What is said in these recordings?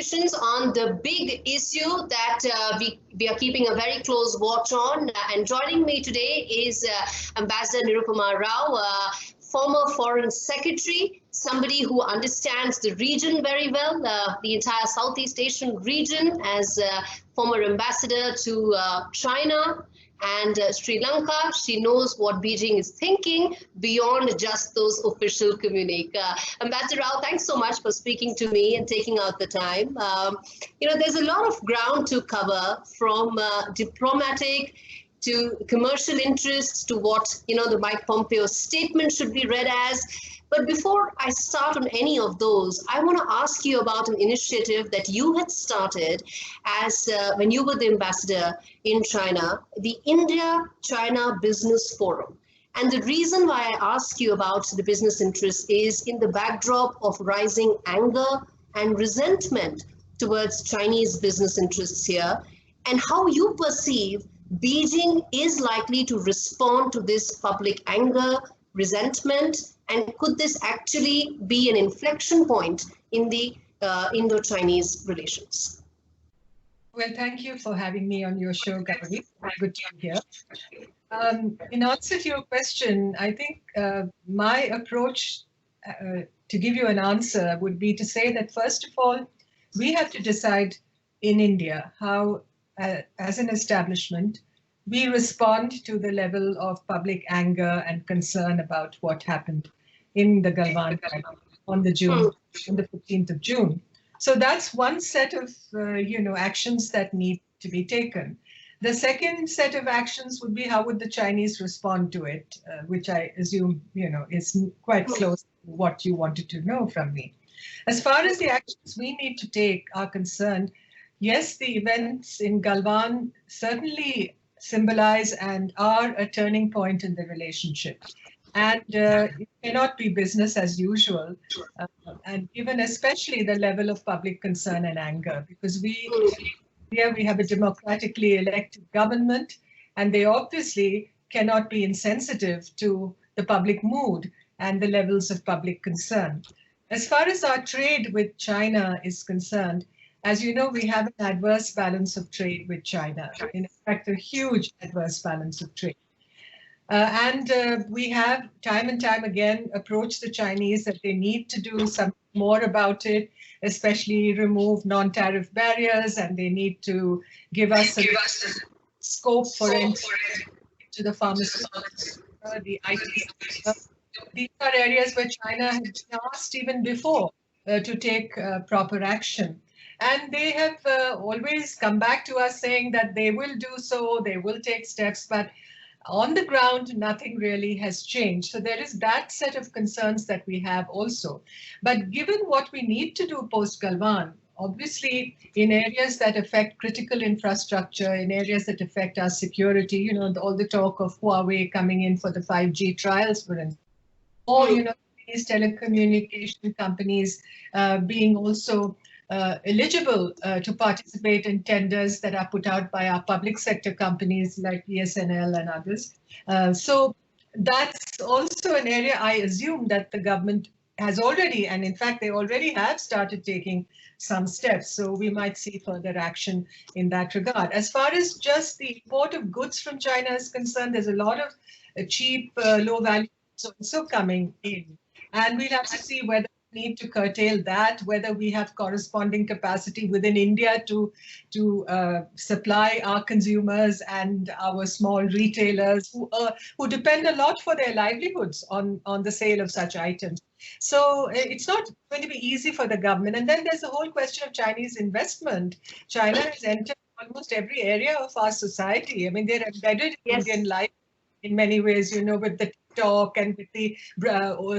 conversations on the big issue that we are keeping a very close watch on. And joining me today is Ambassador Nirupama Rao, former Foreign Secretary, somebody who understands the region very well, the entire Southeast Asian region, as former ambassador to China and Sri Lanka. She knows what Beijing is thinking beyond just those official communique. Ambassador Rao, thanks so much for speaking to me and taking out the time. There's a lot of ground to cover, from diplomatic to commercial interests to what, the Mike Pompeo statement should be read as. But before I start on any of those, I want to ask you about an initiative that you had started as when you were the ambassador in China, the India-China Business Forum. And the reason why I ask you about the business interests is in the backdrop of rising anger and resentment towards Chinese business interests here, and how you perceive Beijing is likely to respond to this public anger, resentment, and could this actually be an inflection point in the Indo-Chinese relations? Well, thank you for having me on your show, Gauri. Good to be here. In answer to your question, I think my approach to give you an answer would be to say that, first of all, we have to decide in India how, as an establishment, we respond to the level of public anger and concern about what happened in the Galwan on the 15th of June. So that's one set of actions that need to be taken. The second set of actions would be how would the Chinese respond to it, which I assume is quite close to what you wanted to know from me. As far as the actions we need to take are concerned, yes, the events in Galwan certainly symbolize and are a turning point in the relationship. And it cannot be business as usual, and given especially the level of public concern and anger, because we have a democratically elected government, and they obviously cannot be insensitive to the public mood and the levels of public concern. As far as our trade with China is concerned, as you know, we have an adverse balance of trade with China, in fact, a huge adverse balance of trade. We have time and time again approached the Chinese that they need to do something more about it, especially remove non-tariff barriers, and they need to give us a scope for entry to the pharmaceutical, the IT sector. These are areas where China had been asked even before to take proper action. And they have always come back to us saying that they will do so, they will take steps, but on the ground, nothing really has changed. So there is that set of concerns that we have also. But given what we need to do post-Galwan, obviously in areas that affect critical infrastructure, in areas that affect our security, all the talk of Huawei coming in for the 5G trials, for instance, or, these telecommunication companies being also eligible to participate in tenders that are put out by our public sector companies like BSNL and others. So that's also an area I assume that the government has already, and in fact, they already have started taking some steps. So we might see further action in that regard. As far as just the import of goods from China is concerned, there's a lot of cheap, low value also coming in. And we'll have to see whether need to curtail that, whether we have corresponding capacity within India to supply our consumers and our small retailers who depend a lot for their livelihoods on the sale of such items. So it's not going to be easy for the government. And then there's the whole question of Chinese investment. China has entered almost every area of our society. I mean, they're embedded in Indian life in many ways, with the TikTok and with the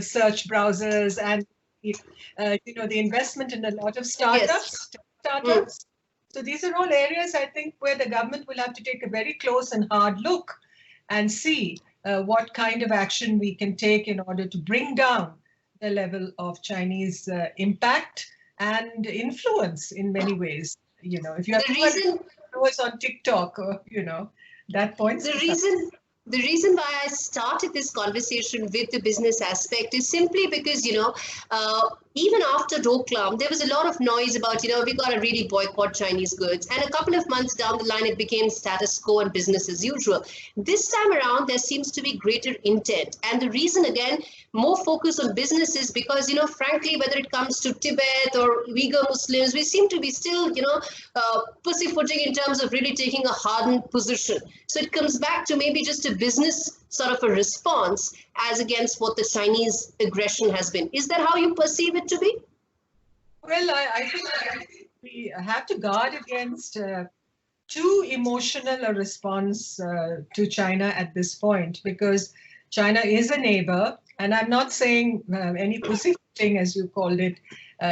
search browsers and the investment in a lot of startups. So these are all areas, I think, where the government will have to take a very close and hard look and see what kind of action we can take in order to bring down the level of Chinese impact and influence in many ways. If you have followers on TikTok, that points to The reason why I started this conversation with the business aspect is simply because, even after Doklam, there was a lot of noise about, we got to really boycott Chinese goods. And a couple of months down the line, it became status quo and business as usual. This time around, there seems to be greater intent. And the reason, again, more focus on businesses because, frankly, whether it comes to Tibet or Uyghur Muslims, we seem to be still, pussyfooting in terms of really taking a hardened position. So it comes back to maybe just a business sort of a response as against what the Chinese aggression has been. Is that how you perceive it to be? Well, I think we have to guard against too emotional a response to China at this point, because China is a neighbor, and I'm not saying any pussyfooting, as you called it,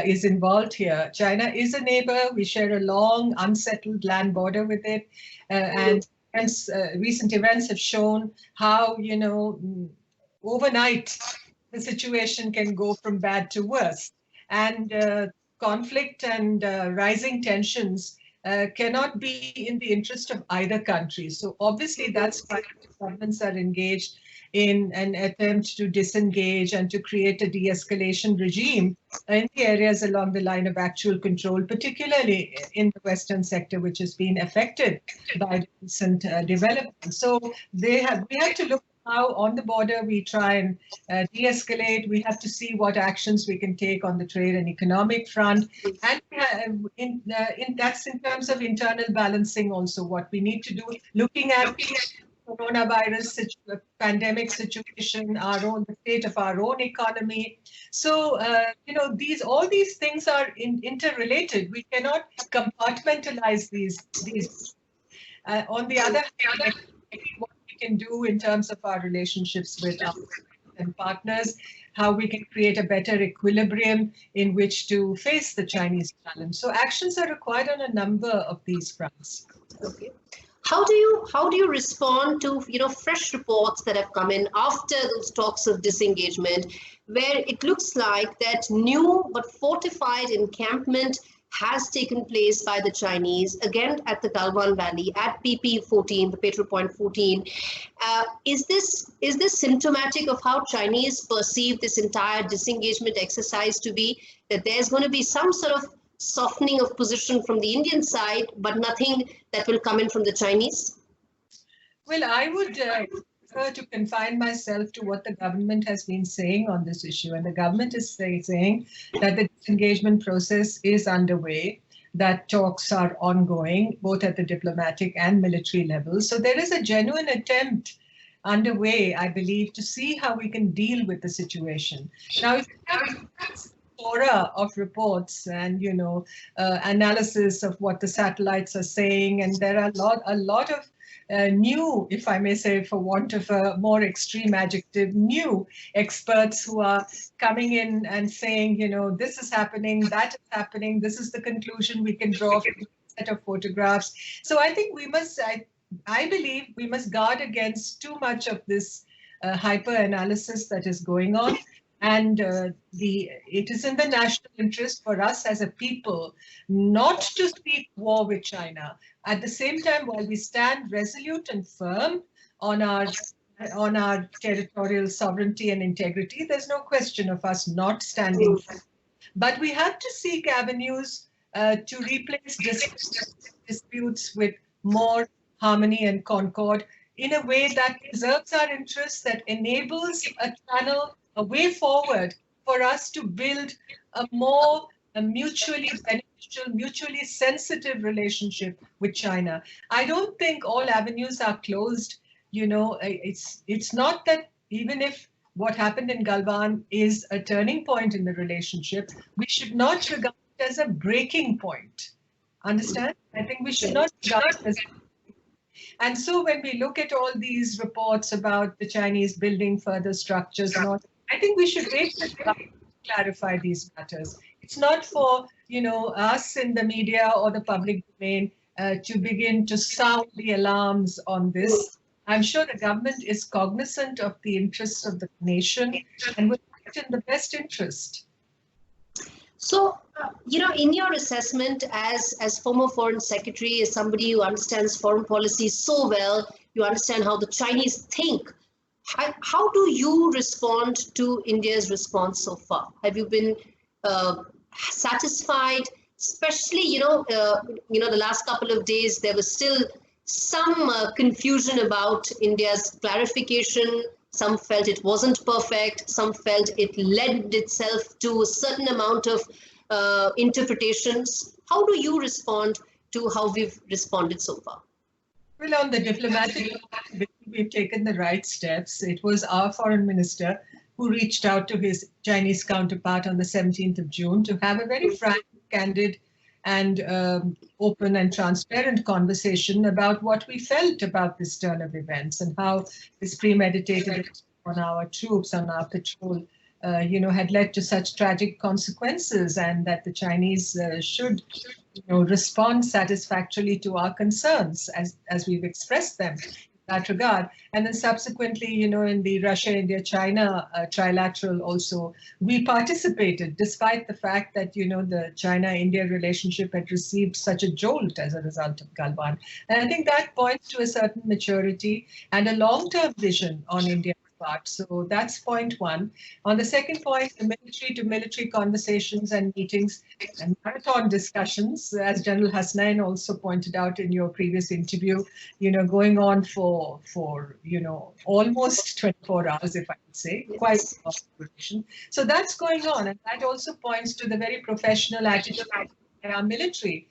is involved here. China is a neighbor. We share a long, unsettled land border with it, and recent events have shown how, overnight the situation can go from bad to worse. And conflict and rising tensions cannot be in the interest of either country. So obviously that's why governments are engaged in an attempt to disengage and to create a de-escalation regime in the areas along the line of actual control, particularly in the Western sector, which has been affected by the recent developments. So we have to look how on the border we try and de-escalate. We have to see what actions we can take on the trade and economic front. And that's in terms of internal balancing also what we need to do, looking at coronavirus pandemic situation, the state of our own economy. So, all these things are interrelated. We cannot compartmentalize these. On the other hand, what we can do in terms of our relationships with our and partners, how we can create a better equilibrium in which to face the Chinese challenge. So actions are required on a number of these fronts. Okay. How do you respond to fresh reports that have come in after those talks of disengagement, where it looks like that new but fortified encampment has taken place by the Chinese, again at the Galwan Valley, at PP14, the Petro Point 14. Is this symptomatic of how Chinese perceive this entire disengagement exercise to be, that there's going to be some sort of softening of position from the Indian side, but nothing that will come in from the Chinese? Well, I would prefer to confine myself to what the government has been saying on this issue. And the government is saying that the disengagement process is underway, that talks are ongoing, both at the diplomatic and military level. So there is a genuine attempt underway, I believe, to see how we can deal with the situation. Now, if you have plethora of reports and analysis of what the satellites are saying, and there are a lot of new, if I may say, for want of a more extreme adjective, new experts who are coming in and saying, this is happening, that is happening, this is the conclusion we can draw from a set of photographs. So I think I believe we must guard against too much of this hyper-analysis that is going on. And it is in the national interest for us as a people not to speak war with China. At the same time, while we stand resolute and firm on our territorial sovereignty and integrity, there's no question of us not standing firm. But we have to seek avenues to replace disputes with more harmony and concord in a way that preserves our interests, that enables a channel, a way forward for us to build a more mutually beneficial, mutually sensitive relationship with China. I don't think all avenues are closed. It's not that even if what happened in Galwan is a turning point in the relationship, we should not regard it as a breaking point. Understand? I think we should not regard it as. And so when we look at all these reports about the Chinese building further structures and all, I think we should wait to clarify these matters. It's not for us in the media or the public domain to begin to sound the alarms on this. I'm sure the government is cognizant of the interests of the nation and will act in the best interest. So, in your assessment as former foreign secretary, as somebody who understands foreign policy so well, you understand how the Chinese think. How do you respond to India's response so far? Have you been satisfied? Especially, the last couple of days, there was still some confusion about India's clarification. Some felt it wasn't perfect. Some felt it led itself to a certain amount of interpretations. How do you respond to how we've responded so far? Well, on the diplomatic front, we've taken the right steps. It was our foreign minister who reached out to his Chinese counterpart on the 17th of June to have a very frank, candid, and open and transparent conversation about what we felt about this turn of events and how this premeditated on our troops on our patrol, had led to such tragic consequences, and that the Chinese should, respond satisfactorily to our concerns as we've expressed them in that regard. And then subsequently, in the Russia-India-China trilateral also, we participated despite the fact that, the China-India relationship had received such a jolt as a result of Galwan. And I think that points to a certain maturity and a long-term vision on India's part. So that's point one. On the second point, the military-to-military conversations and meetings and marathon discussions, as General Hasnain also pointed out in your previous interview, going on for almost 24 hours, if I would say, quite a long duration. So that's going on, and that also points to the very professional attitude of our military,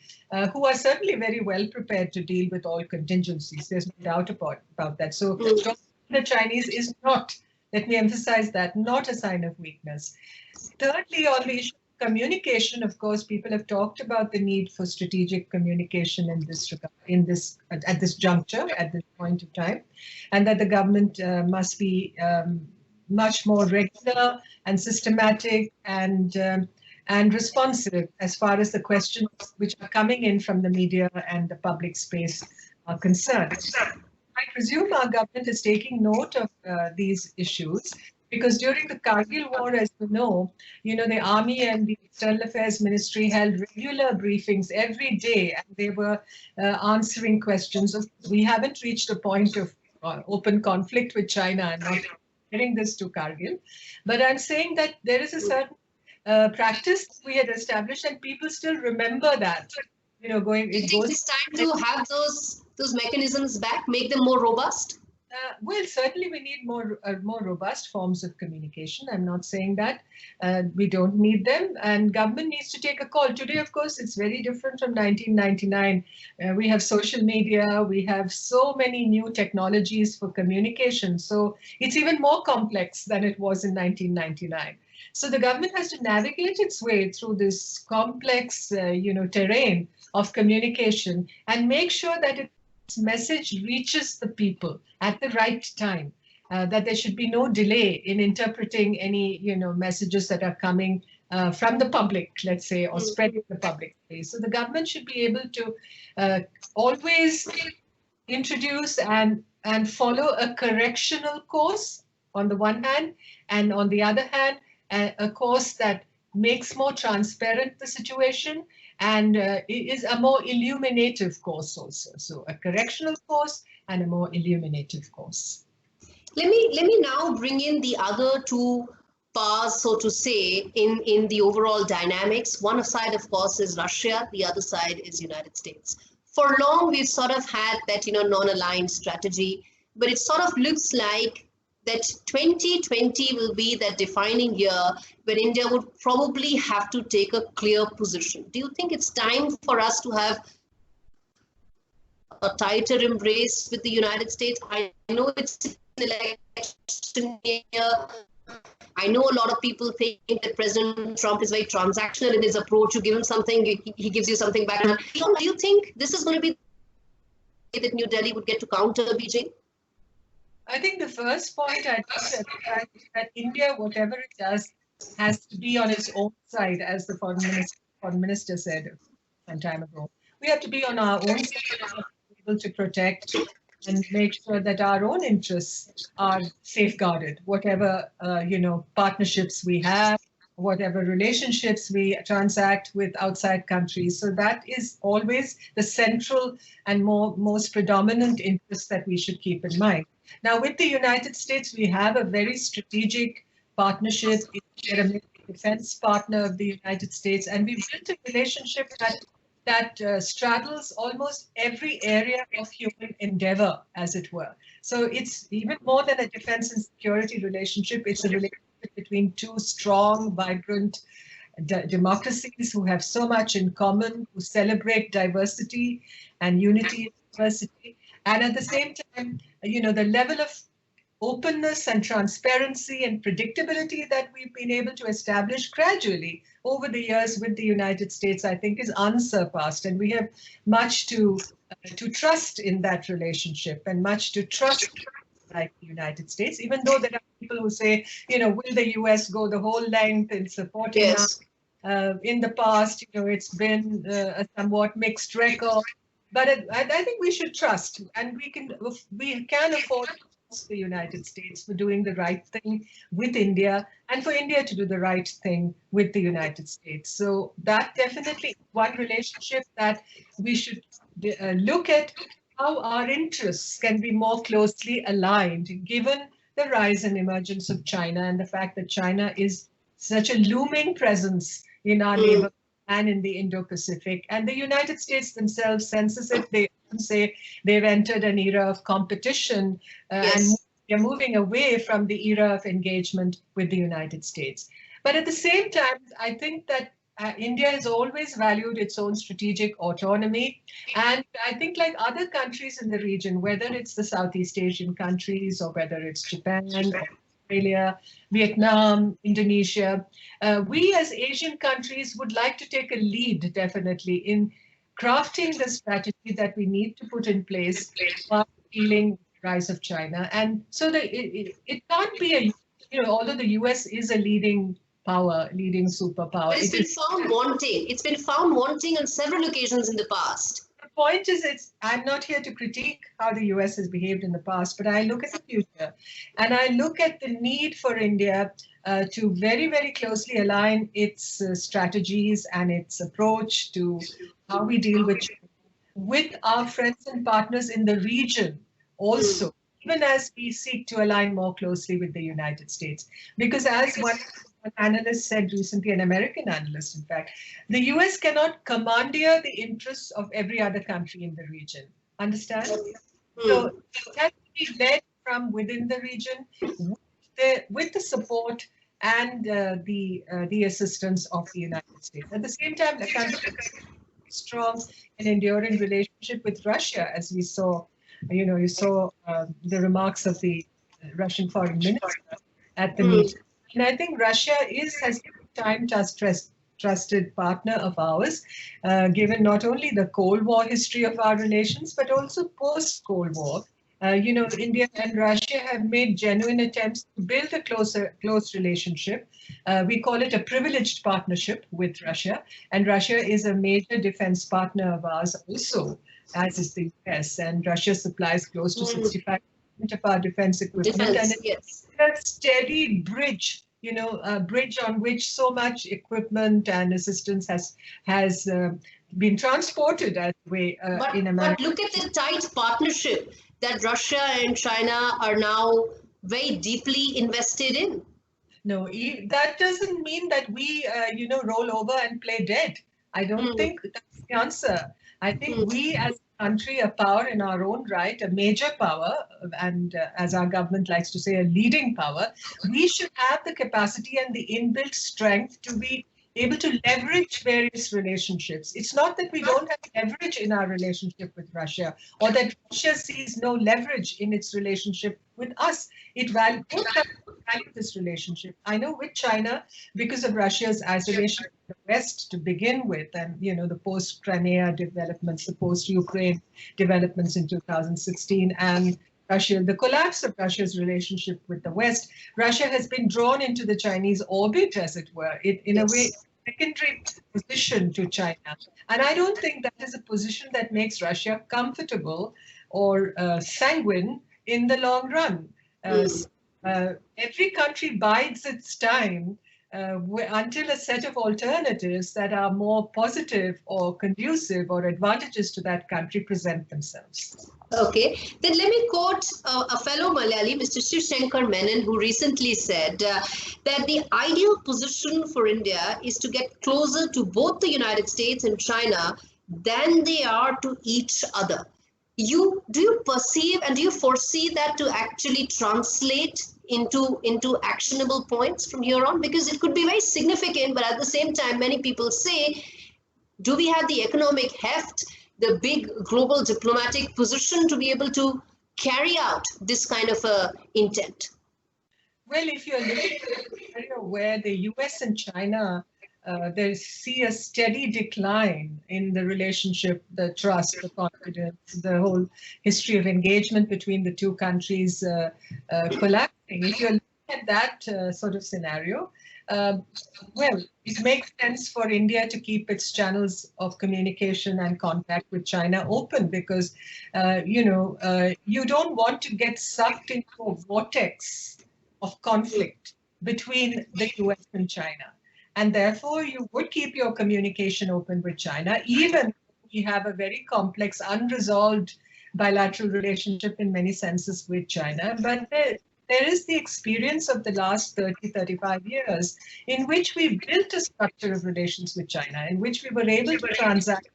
who are certainly very well prepared to deal with all contingencies. There's no doubt about that. So the Chinese is not, let me emphasize that, not a sign of weakness. Thirdly, on the issue of communication, of course, people have talked about the need for strategic communication in this regard, at this juncture, at this point of time, and that the government must be much more regular and systematic and responsive as far as the questions which are coming in from the media and the public space are concerned. I presume our government is taking note of these issues, because during the Kargil war, as you know, the Army and the External Affairs Ministry held regular briefings every day, and they were answering questions. We haven't reached a point of open conflict with China. I'm not comparing this to Kargil, but I'm saying that there is a certain practice we had established, and people still remember that. Do you think it's time to have those mechanisms back, make them more robust? Well, certainly we need more robust forms of communication. I'm not saying that we don't need them, and government needs to take a call. Today, of course, it's very different from 1999. We have social media, we have so many new technologies for communication. So it's even more complex than it was in 1999. So the government has to navigate its way through this complex, terrain of communication and make sure that its message reaches the people at the right time, that there should be no delay in interpreting any, messages that are coming from the public, let's say, or spreading the public space. So the government should be able to always introduce and follow a correctional course on the one hand, and on the other hand, a course that makes more transparent the situation and is a more illuminative course also. So a correctional course and a more illuminative course. Let me now bring in the other two powers, so to say, in the overall dynamics. One side, of course, is Russia. The other side is United States. For long, we've sort of had that, non-aligned strategy, but it sort of looks like that 2020 will be that defining year when India would probably have to take a clear position. Do you think it's time for us to have a tighter embrace with the United States? I know it's an election year. I know a lot of people think that President Trump is very transactional in his approach. You give him something, he gives you something back. Do you think this is going to be the way that New Delhi would get to counter Beijing? I think the first point I think that India, whatever it does, has to be on its own side, as the foreign minister said some time ago. We have to be on our own side, able to protect and make sure that our own interests are safeguarded, whatever partnerships we have, whatever relationships we transact with outside countries. So that is always the central and most predominant interest that we should keep in mind. Now, with the United States, we have a very strategic partnership. There are many defense partner of the United States, and we built a relationship that straddles almost every area of human endeavor, as it were. So it's even more than a defense and security relationship. It's a relationship between two strong, vibrant democracies who have so much in common, who celebrate diversity and unity in diversity. And at the same time, the level of openness and transparency and predictability that we've been able to establish gradually over the years with the United States, I think, is unsurpassed. And we have much to trust in that relationship and much to trust like the United States, even though there are people who say, will the US go the whole length in supporting us? In the past, it's been a somewhat mixed record. But I think we should trust, and we can afford to trust the United States for doing the right thing with India, and for India to do the right thing with the United States. So that definitely is one relationship that we should look at how our interests can be more closely aligned, given the rise and emergence of China and the fact that China is such a looming presence in our neighborhood and in the Indo-Pacific. And the United States themselves senses it. They say they've entered an era of competition and they're moving away from the era of engagement with the United States. But at the same time, I think that India has always valued its own strategic autonomy. And I think like other countries in the region, whether it's the Southeast Asian countries or whether it's Japan, Australia, Vietnam, Indonesia, we as Asian countries would like to take a lead definitely in crafting the strategy that we need to put in place for dealing with the rise of China. And so that it can't be although the US is a leading superpower. But it's been found wanting. It's been found wanting on several occasions in the past. The point is, I'm not here to critique how the US has behaved in the past, but I look at the future and I look at the need for India to very, very closely align its strategies and its approach to how we deal with our friends and partners in the region also, even as we seek to align more closely with the United States. Because as one analyst said recently, an American analyst, in fact, the US cannot commandeer the interests of every other country in the region. Understand? So it has to be led from within the region with the support and the assistance of the United States. At the same time, the country has a strong and enduring relationship with Russia, as we saw. You saw the remarks of the Russian foreign minister at the meeting. And I think Russia has been a time-tested trusted partner of ours, given not only the Cold War history of our relations, but also post-Cold War. India and Russia have made genuine attempts to build a close relationship. We call it a privileged partnership with Russia, and Russia is a major defense partner of ours also, as is the US, and Russia supplies close to 65% of our defense equipment. And it's a steady bridge, a bridge on which so much equipment and assistance has been transported as way in America. But look at the tight partnership that Russia and China are now very deeply invested in. No, that doesn't mean that we, roll over and play dead. I don't think that's the answer. I think we as a country, a power in our own right, a major power, and as our government likes to say, a leading power, we should have the capacity and the inbuilt strength to be able to leverage various relationships. It's not that we don't have leverage in our relationship with Russia, or that Russia sees no leverage in its relationship with us. It values this relationship. I know with China, because of Russia's isolation from the West to begin with, and the post-Crimea developments, the post-Ukraine developments in 2016, and the collapse of Russia's relationship with the West, Russia has been drawn into the Chinese orbit, as it were, in a way, secondary position to China. And I don't think that is a position that makes Russia comfortable or sanguine in the long run. Every country bides its time until a set of alternatives that are more positive or conducive or advantageous to that country present themselves. Okay, then let me quote a fellow Malayali, Mr. Shiv Shankar Menon, who recently said that the ideal position for India is to get closer to both the United States and China than they are to each other. Do you perceive and do you foresee that to actually translate into actionable points from here on? Because it could be very significant, but at the same time, many people say, do we have the economic heft, the big global diplomatic position to be able to carry out this kind of a intent? Well, if you're looking at an area where the US and China they see a steady decline in the relationship, the trust, the confidence, the whole history of engagement between the two countries collapsing. If you're looking at that sort of scenario, well, it makes sense for India to keep its channels of communication and contact with China open because, you don't want to get sucked into a vortex of conflict between the US and China. And therefore, you would keep your communication open with China, even if we have a very complex, unresolved bilateral relationship in many senses with China. But there is the experience of the last 30, 35 years in which we built a structure of relations with China, in which we were able to transact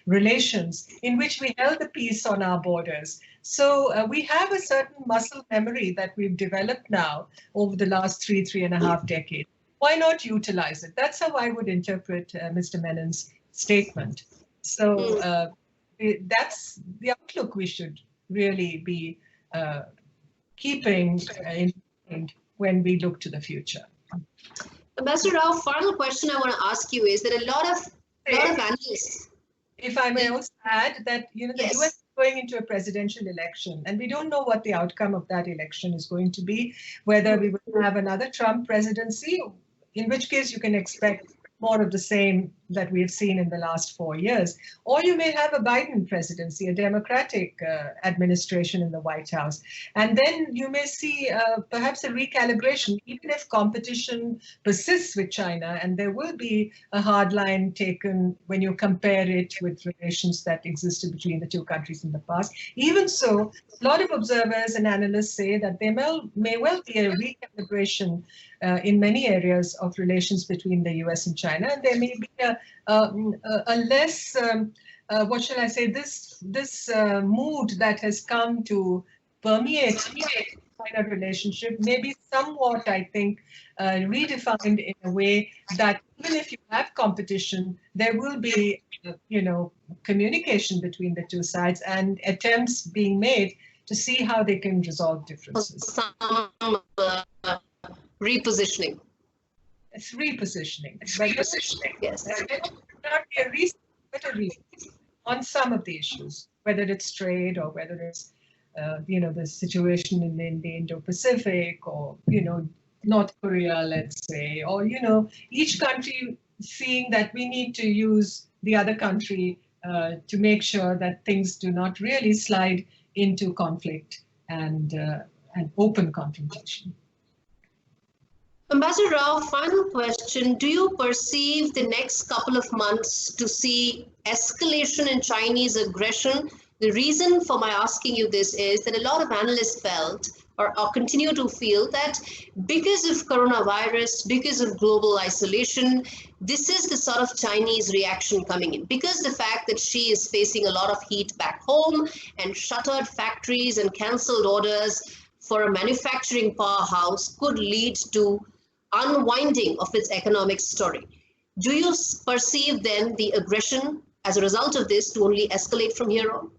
relations, in which we held the peace on our borders. So we have a certain muscle memory that we've developed now over the last three and a half decades. Why not utilize it? That's how I would interpret Mr. Menon's statement. So that's the outlook we should really be keeping in mind when we look to the future. Ambassador Rao, final question I want to ask you is that a lot of analysts. If I may also add that, the US is going into a presidential election, and we don't know what the outcome of that election is going to be, whether we will have another Trump presidency, in which case you can expect more of the same that we have seen in the last 4 years. Or you may have a Biden presidency, a Democratic administration in the White House. And then you may see perhaps a recalibration, even if competition persists with China, and there will be a hard line taken when you compare it with relations that existed between the two countries in the past. Even so, a lot of observers and analysts say that there may well be a recalibration in many areas of relations between the US and China, and there may be a less, what shall I say, this mood that has come to permeate China relationship may be somewhat, I think, redefined in a way that even if you have competition, there will be, communication between the two sides and attempts being made to see how they can resolve differences. Some repositioning. It's repositioning. Yes. Not a reason, but a reason on some of the issues, whether it's trade or whether it's, the situation in the Indo-Pacific or, North Korea, let's say, or, each country seeing that we need to use the other country to make sure that things do not really slide into conflict and open confrontation. Ambassador Rao, final question. Do you perceive the next couple of months to see escalation in Chinese aggression? The reason for my asking you this is that a lot of analysts felt or continue to feel that because of coronavirus, because of global isolation, this is the sort of Chinese reaction coming in. Because the fact that Xi is facing a lot of heat back home and shuttered factories and cancelled orders for a manufacturing powerhouse could lead to unwinding of its economic story. Do you perceive then the aggression as a result of this to only escalate from here on?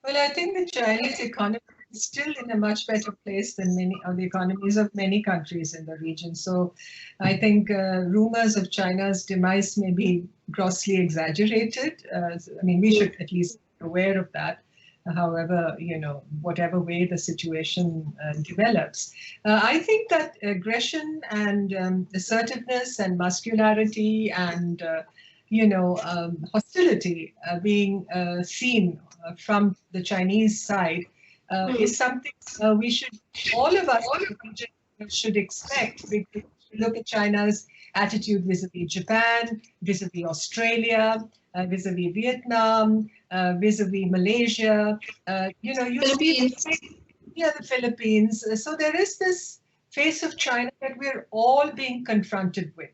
Well, I think the Chinese economy is still in a much better place than many of the economies of many countries in the region. So I think rumors of China's demise may be grossly exaggerated. We should at least be aware of that. However, whatever way the situation develops. I think that aggression and assertiveness and muscularity and, hostility being seen from the Chinese side is something all of us in the region should expect, because look at China's attitude vis-a-vis Japan, vis-a-vis Australia, vis-a-vis Vietnam, vis-a-vis Malaysia, Philippines. the Philippines. So there is this face of China that we're all being confronted with.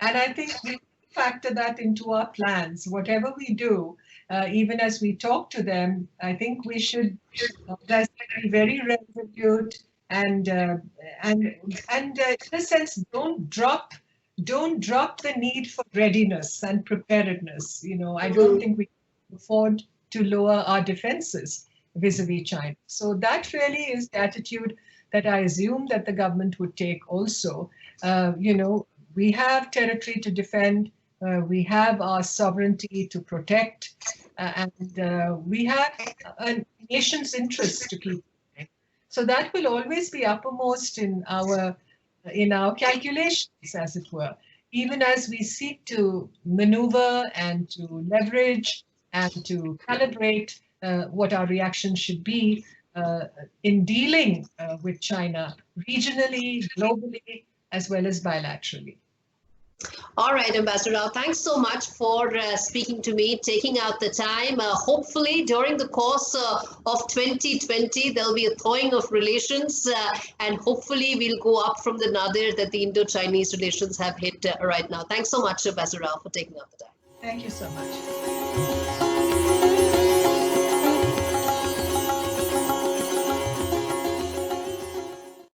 And I think we factor that into our plans. Whatever we do, even as we talk to them, I think we should be very resolute and in a sense, don't drop the need for readiness and preparedness. I don't think we can afford to lower our defenses vis-a-vis China. So that really is the attitude that I assume that the government would take also. We have territory to defend, we have our sovereignty to protect, and we have a nation's interest to keep. So that will always be uppermost in our calculations, as it were, even as we seek to maneuver and to leverage and to calibrate what our reaction should be in dealing with China regionally, globally, as well as bilaterally. All right, Ambassador Rao, thanks so much for speaking to me, taking out the time. Hopefully, during the course of 2020, there'll be a thawing of relations, and hopefully we'll go up from the nadir that the Indo-Chinese relations have hit right now. Thanks so much, Ambassador Rao, for taking out the time. Thank you so much.